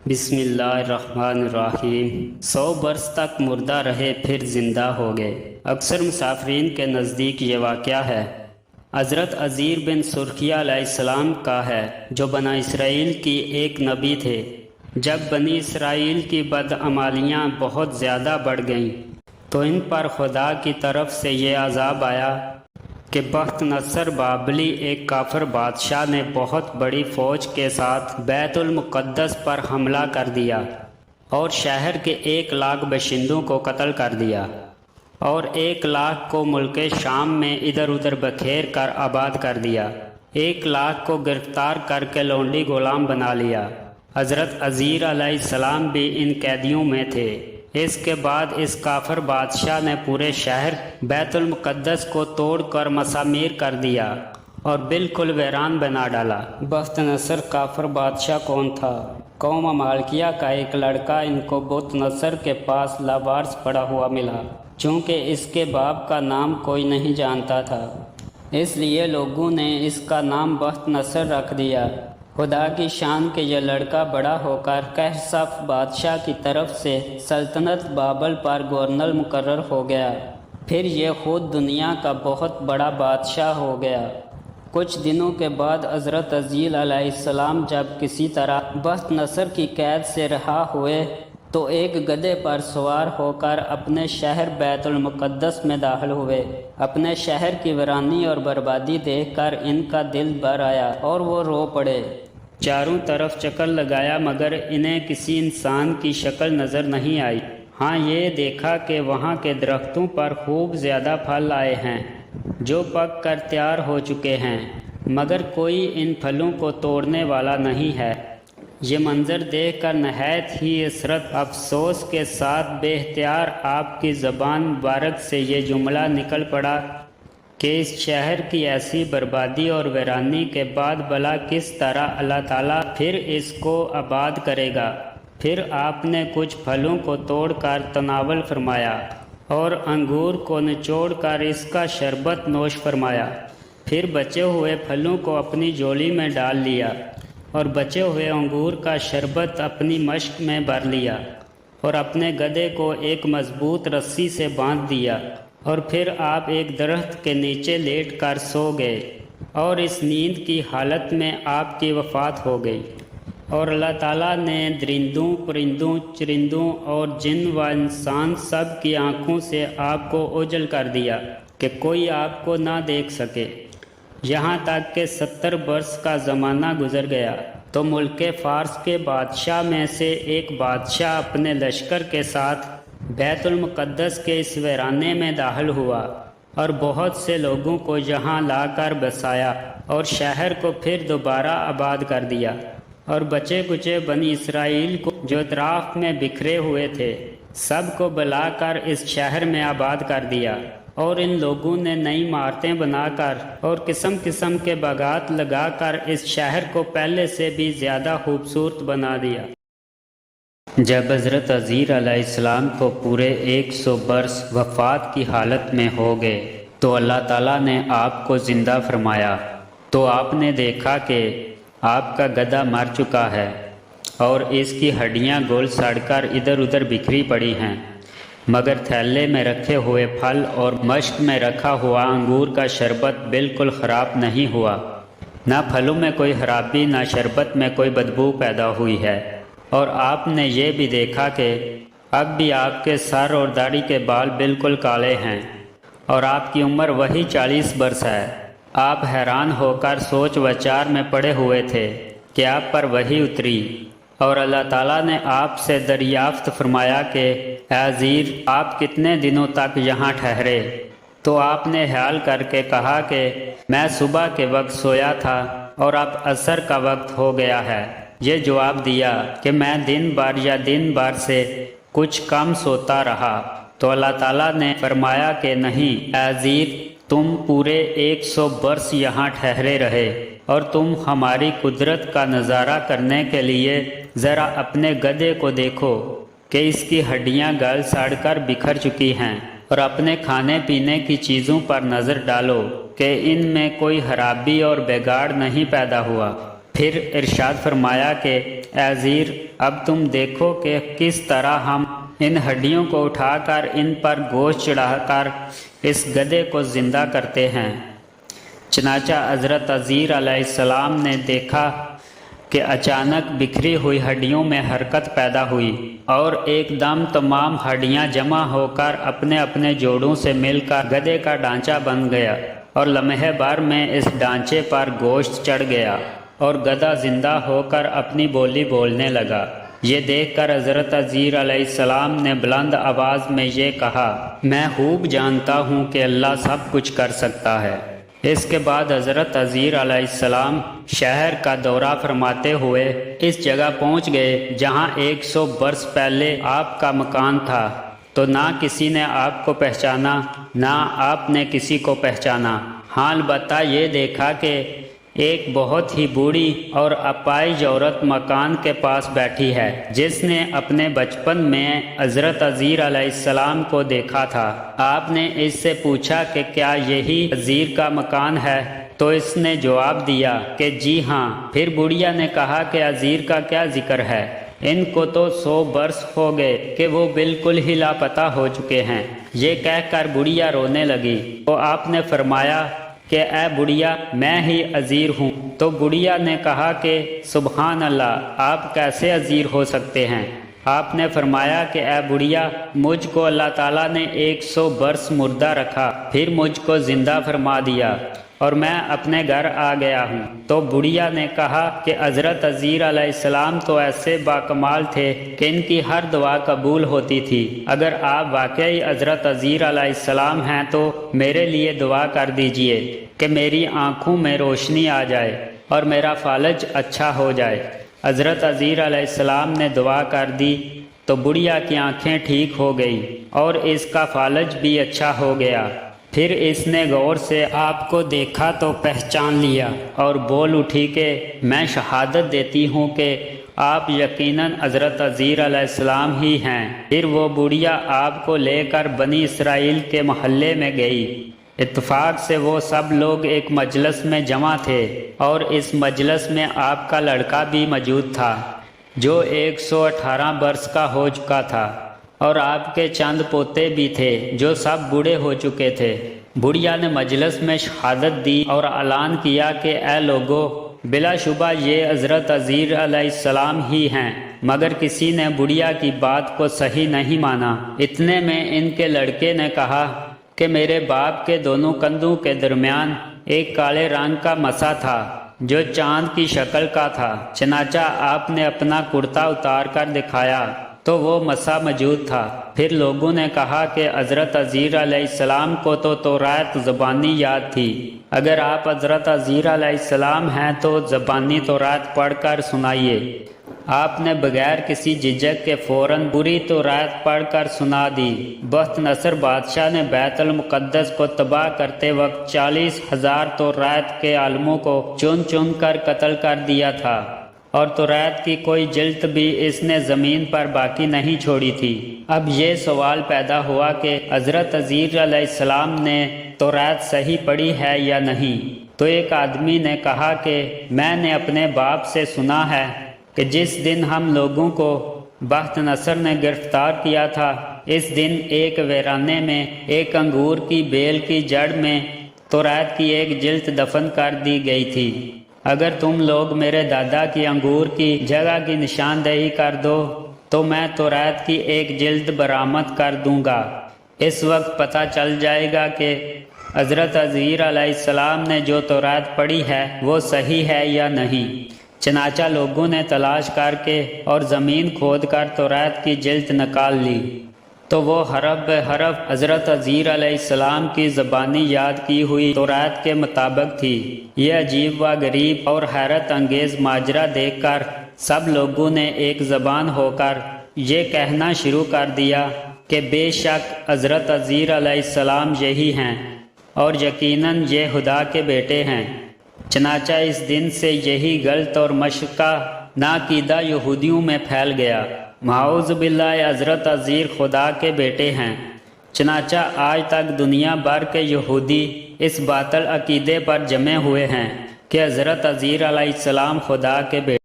بسم اللہ الرحمن الرحیم۔ 100 برس تک مردہ رہے پھر زندہ ہو گئے۔ اکثر مسافرین کے نزدیک یہ واقعہ ہے۔ حضرت عزیر بن سرخیہ علیہ السلام کا ہے، جو بنی اسرائیل کی ایک نبی تھے۔ جب بنی اسرائیل کی بدعمالیاں بہت زیادہ بڑھ گئیں تو ان پر خدا کی طرف سے یہ عذاب آیا کہ بخت نصر بابلی ایک کافر بادشاہ نے بہت بڑی فوج کے ساتھ بیت المقدس پر حملہ کر دیا اور شہر کے 1 لاکھ باشندوں کو قتل کر دیا اور 1 لاکھ کو ملک شام میں ادھر ادھر بکھیر کر آباد کر دیا۔ 1 لاکھ کو گرفتار کر کے لونڈی غلام بنا لیا۔ حضرت عزیر علیہ السلام بھی ان قیدیوں میں تھے۔ اس کے بعد اس کافر بادشاہ نے پورے شہر بیت المقدس کو توڑ کر مسامیر کر دیا اور بالکل ویران بنا ڈالا۔ بخت نصر کافر بادشاہ کون تھا؟ قوم عمالقیہ کا ایک لڑکا ان کو بت نصر کے پاس لاوارث پڑا ہوا ملا۔ چونکہ اس کے باپ کا نام کوئی نہیں جانتا تھا، اس لیے لوگوں نے اس کا نام بخت نصر رکھ دیا۔ خدا کی شان کہ یہ لڑکا بڑا ہو کر کہسف بادشاہ کی طرف سے سلطنت بابل پر گورنر مقرر ہو گیا۔ پھر یہ خود دنیا کا بہت بڑا بادشاہ ہو گیا۔ کچھ دنوں کے بعد حضرت عزیر علیہ السلام جب کسی طرح بخت نصر کی قید سے رہا ہوئے تو ایک گدھے پر سوار ہو کر اپنے شہر بیت المقدس میں داخل ہوئے۔ اپنے شہر کی ویرانی اور بربادی دیکھ کر ان کا دل بھر آیا اور وہ رو پڑے۔ چاروں طرف چکر لگایا مگر انہیں کسی انسان کی شکل نظر نہیں آئی۔ ہاں یہ دیکھا کہ وہاں کے درختوں پر خوب زیادہ پھل آئے ہیں جو پک کر تیار ہو چکے ہیں، مگر کوئی ان پھلوں کو توڑنے والا نہیں ہے۔ یہ منظر دیکھ کر نہایت ہی حسرت افسوس کے ساتھ بے اختیار آپ کی زبان مبارک سے یہ جملہ نکل پڑا کہ اس شہر کی ایسی بربادی اور ویرانی کے بعد بھلا کس طرح اللہ تعالیٰ پھر اس کو آباد کرے گا۔ پھر آپ نے کچھ پھلوں کو توڑ کر تناول فرمایا اور انگور کو نچوڑ کر اس کا شربت نوش فرمایا۔ پھر بچے ہوئے پھلوں کو اپنی جولی میں ڈال لیا اور بچے ہوئے انگور کا شربت اپنی مشک میں بھر لیا اور اپنے گدھے کو ایک مضبوط رسی سے باندھ دیا، اور پھر آپ ایک درخت کے نیچے لیٹ کر سو گئے اور اس نیند کی حالت میں آپ کی وفات ہو گئی۔ اور اللہ تعالیٰ نے درندوں، پرندوں، چرندوں اور جن و انسان سب کی آنکھوں سے آپ کو اوجھل کر دیا کہ کوئی آپ کو نہ دیکھ سکے، یہاں تک کہ 70 برس کا زمانہ گزر گیا تو ملک فارس کے بادشاہ میں سے ایک بادشاہ اپنے لشکر کے ساتھ بیت المقدس کے اس ویرانے میں داخل ہوا اور بہت سے لوگوں کو یہاں لا کر بسایا اور شہر کو پھر دوبارہ آباد کر دیا، اور بچے کچے بنی اسرائیل کو جو اطراف میں بکھرے ہوئے تھے سب کو بلا کر اس شہر میں آباد کر دیا۔ اور ان لوگوں نے نئی عمارتیں بنا کر اور قسم قسم کے باغات لگا کر اس شہر کو پہلے سے بھی زیادہ خوبصورت بنا دیا۔ جب حضرت عزیر علیہ السلام کو پورے 100 برس وفات کی حالت میں ہو گئے تو اللہ تعالیٰ نے آپ کو زندہ فرمایا، تو آپ نے دیکھا کہ آپ کا گدھا مر چکا ہے اور اس کی ہڈیاں گول سڑ کر ادھر ادھر بکھری پڑی ہیں، مگر تھیلے میں رکھے ہوئے پھل اور مشک میں رکھا ہوا انگور کا شربت بالکل خراب نہیں ہوا۔ نہ پھلوں میں کوئی خرابی نہ شربت میں کوئی بدبو پیدا ہوئی ہے۔ اور آپ نے یہ بھی دیکھا کہ اب بھی آپ کے سر اور داڑھی کے بال بالکل کالے ہیں اور آپ کی عمر وہی 40 برس ہے۔ آپ حیران ہو کر سوچ وچار میں پڑے ہوئے تھے کہ آپ پر وحی اتری اور اللہ تعالیٰ نے آپ سے دریافت فرمایا کہ اے عزیر، آپ کتنے دنوں تک یہاں ٹھہرے؟ تو آپ نے خیال کر کے کہا کہ میں صبح کے وقت سویا تھا اور اب عصر کا وقت ہو گیا ہے۔ یہ جواب دیا کہ میں دن بھر سے کچھ کم سوتا رہا۔ تو اللہ تعالیٰ نے فرمایا کہ نہیں اے عزیر، تم پورے 100 برس یہاں ٹھہرے رہے، اور تم ہماری قدرت کا نظارہ کرنے کے لیے ذرا اپنے گدھے کو دیکھو کہ اس کی ہڈیاں گل سڑ کر بکھر چکی ہیں، اور اپنے کھانے پینے کی چیزوں پر نظر ڈالو کہ ان میں کوئی خرابی اور بگاڑ نہیں پیدا ہوا۔ پھر ارشاد فرمایا کہ عزیر اب تم دیکھو کہ کس طرح ہم ان ہڈیوں کو اٹھا کر ان پر گوشت چڑھا کر اس گدھے کو زندہ کرتے ہیں۔ چنانچہ حضرت عزیر علیہ السلام نے دیکھا کہ اچانک بکھری ہوئی ہڈیوں میں حرکت پیدا ہوئی اور ایک دم تمام ہڈیاں جمع ہو کر اپنے اپنے جوڑوں سے مل کر گدھے کا ڈھانچہ بن گیا اور لمحے بھر میں اس ڈھانچے پر گوشت چڑھ گیا اور گدھا زندہ ہو کر اپنی بولی بولنے لگا۔ یہ دیکھ کر حضرت عزیر علیہ السلام نے بلند آواز میں یہ کہا، میں خوب جانتا ہوں کہ اللہ سب کچھ کر سکتا ہے۔ اس کے بعد حضرت عزیر علیہ السلام شہر کا دورہ فرماتے ہوئے اس جگہ پہنچ گئے جہاں 100 برس پہلے آپ کا مکان تھا، تو نہ کسی نے آپ کو پہچانا نہ آپ نے کسی کو پہچانا۔ ہاں البتہ یہ دیکھا کہ ایک بہت ہی بوڑھی اور اپائج عورت مکان کے پاس بیٹھی ہے جس نے اپنے بچپن میں حضرت عزیر علیہ السلام کو دیکھا تھا۔ آپ نے اس سے پوچھا کہ کیا یہی عزیر کا مکان ہے؟ تو اس نے جواب دیا کہ جی ہاں۔ پھر بڑھیا نے کہا کہ عزیر کا کیا ذکر ہے؟ ان کو تو 100 برس ہو گئے کہ وہ بالکل ہی لاپتہ ہو چکے ہیں۔ یہ کہہ کر بڑھیا رونے لگی تو آپ نے فرمایا کہ اے بڑھیا میں ہی عزیر ہوں۔ تو بڑھیا نے کہا کہ سبحان اللہ، آپ کیسے عزیر ہو سکتے ہیں؟ آپ نے فرمایا کہ اے بڑھیا مجھ کو اللہ تعالیٰ نے 100 برس مردہ رکھا، پھر مجھ کو زندہ فرما دیا اور میں اپنے گھر آ گیا ہوں۔ تو بڑھیا نے کہا کہ حضرت عزیر علیہ السلام تو ایسے باکمال تھے کہ ان کی ہر دعا قبول ہوتی تھی۔ اگر آپ واقعی حضرت عزیر علیہ السلام ہیں تو میرے لیے دعا کر دیجئے کہ میری آنکھوں میں روشنی آ جائے اور میرا فالج اچھا ہو جائے۔ حضرت عزیر علیہ السلام نے دعا کر دی تو بڑھیا کی آنکھیں ٹھیک ہو گئی اور اس کا فالج بھی اچھا ہو گیا۔ پھر اس نے غور سے آپ کو دیکھا تو پہچان لیا اور بول اٹھی کہ میں شہادت دیتی ہوں کہ آپ یقیناً حضرت عزیر علیہ السلام ہی ہیں۔ پھر وہ بڑھیا آپ کو لے کر بنی اسرائیل کے محلے میں گئی۔ اتفاق سے وہ سب لوگ ایک مجلس میں جمع تھے اور اس مجلس میں آپ کا لڑکا بھی موجود تھا جو 118 برس کا ہو چکا تھا، اور آپ کے چند پوتے بھی تھے جو سب بوڑھے ہو چکے تھے۔ بڑھیا نے مجلس میں شہادت دی اور اعلان کیا کہ اے لوگو، بلا شبہ یہ حضرت عزیر علیہ السلام ہی ہیں، مگر کسی نے بڑھیا کی بات کو صحیح نہیں مانا۔ اتنے میں ان کے لڑکے نے کہا کہ میرے باپ کے دونوں کندھوں کے درمیان ایک کالے رنگ کا مسا تھا جو چاند کی شکل کا تھا۔ چنانچہ آپ نے اپنا کرتا اتار کر دکھایا تو وہ مسا موجود تھا۔ پھر لوگوں نے کہا کہ حضرت عزیر علیہ السلام کو تو تورات زبانی یاد تھی، اگر آپ حضرت عزیر علیہ السلام ہیں تو زبانی تورات پڑھ کر سنائیے۔ آپ نے بغیر کسی جھجک کے فوراً پوری تورات پڑھ کر سنا دی۔ بخت نصر بادشاہ نے بیت المقدس کو تباہ کرتے وقت 40,000 تورات کے عالموں کو چن چن کر قتل کر دیا تھا، اور تورات کی کوئی جلد بھی اس نے زمین پر باقی نہیں چھوڑی تھی۔ اب یہ سوال پیدا ہوا کہ حضرت عزیر علیہ السلام نے تورات صحیح پڑھی ہے یا نہیں؟ تو ایک آدمی نے کہا کہ میں نے اپنے باپ سے سنا ہے کہ جس دن ہم لوگوں کو بخت نصر نے گرفتار کیا تھا، اس دن ایک ویرانے میں ایک انگور کی بیل کی جڑ میں تورات کی ایک جلد دفن کر دی گئی تھی۔ اگر تم لوگ میرے دادا کی انگور کی جگہ کی نشاندہی کر دو تو میں تورات کی ایک جلد برآمد کر دوں گا۔ اس وقت پتہ چل جائے گا کہ حضرت عزیر علیہ السلام نے جو تورات پڑھی ہے وہ صحیح ہے یا نہیں۔ چنانچہ لوگوں نے تلاش کر کے اور زمین کھود کر تورات کی جلد نکال لی تو وہ حرف بے حرف حضرت عزیر علیہ السلام کی زبانی یاد کی ہوئی تورات کے مطابق تھی۔ یہ عجیب و غریب اور حیرت انگیز ماجرا دیکھ کر سب لوگوں نے ایک زبان ہو کر یہ کہنا شروع کر دیا کہ بے شک حضرت عزیر علیہ السلام یہی ہیں اور یقیناً یہ خدا کے بیٹے ہیں۔ چنانچہ اس دن سے یہی غلط اور مشکہ ناقیدہ یہودیوں میں پھیل گیا، معوذ باللہ حضرت عزیر خدا کے بیٹے ہیں۔ چنانچہ آج تک دنیا بھر کے یہودی اس باطل عقیدے پر جمے ہوئے ہیں کہ حضرت عزیر علیہ السلام خدا کے بیٹے